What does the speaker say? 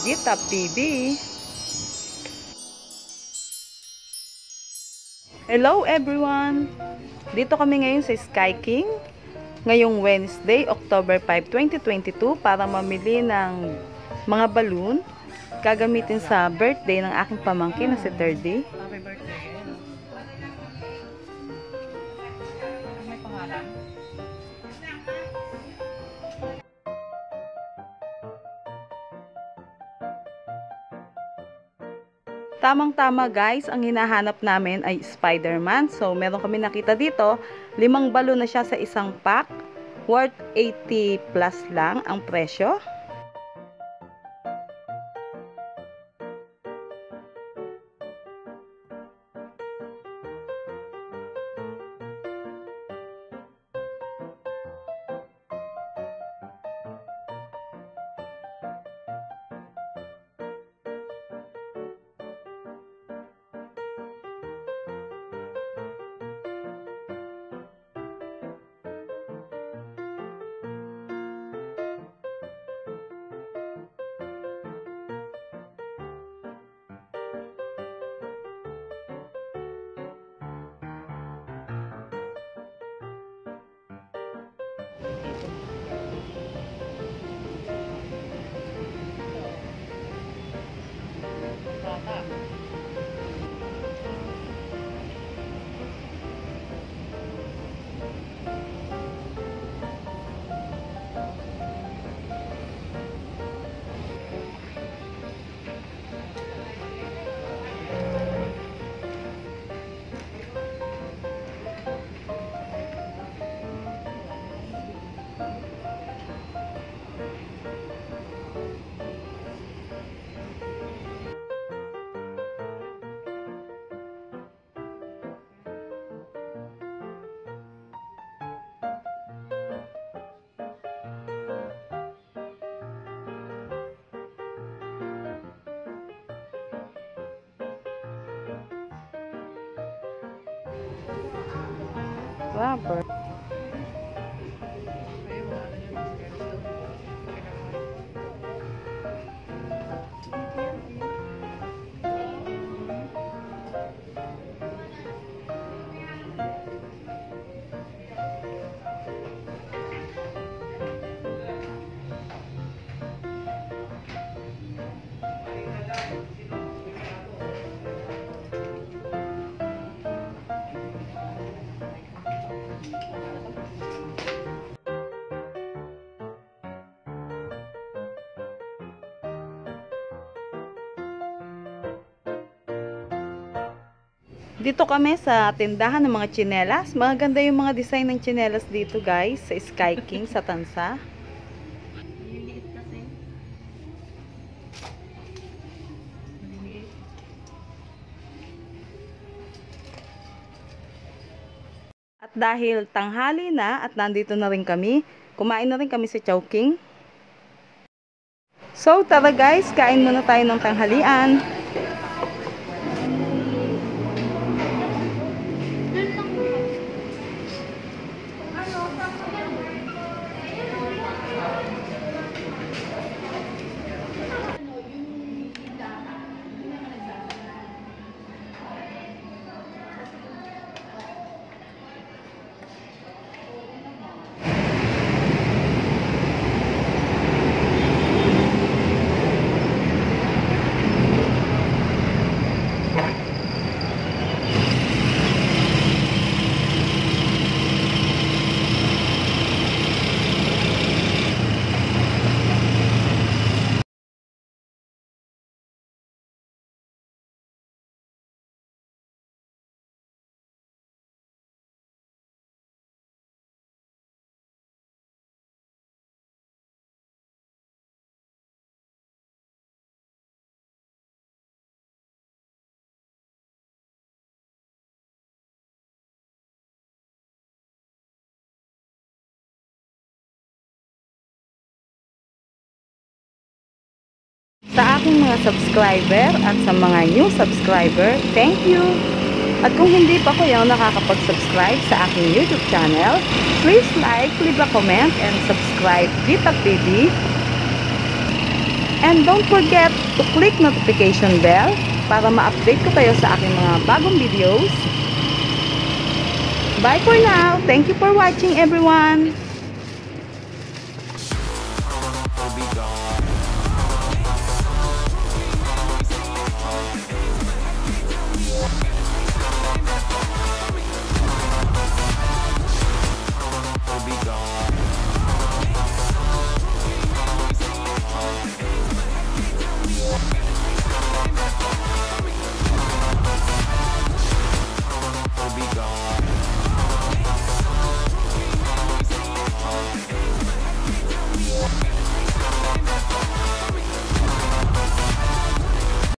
Gitap TV. Hello everyone! Dito kami ngayon sa Sky King ngayong Wednesday, October 5, 2022 para mamili ng mga balloon gagamitin sa birthday ng aking pamangkin na si Terdy. Happy birthday. May pangalan? Tamang-tama guys, ang hinahanap namin ay Spider-Man. So, meron kami nakita dito, 5 balon na siya sa isang pack. Worth 80 plus lang ang presyo. Rubber. Dito kami sa tindahan ng mga tsinelas. Maganda yung mga design ng tsinelas dito guys, sa Sky King sa Tansa. Liliit kasi. Liliit. At dahil tanghali na at nandito na rin kami, kumain na rin kami sa Chowking. So tara guys, kain muna tayo ng tanghalian. Sa aking mga subscriber at sa mga new subscriber, thank you! At kung hindi pa kayo nakakapag-subscribe sa aking YouTube channel, please like, leave a comment, and subscribe Gitap TV. And don't forget to click notification bell para ma-update ko kayo sa aking mga bagong videos. Bye for now. Thank you for watching everyone.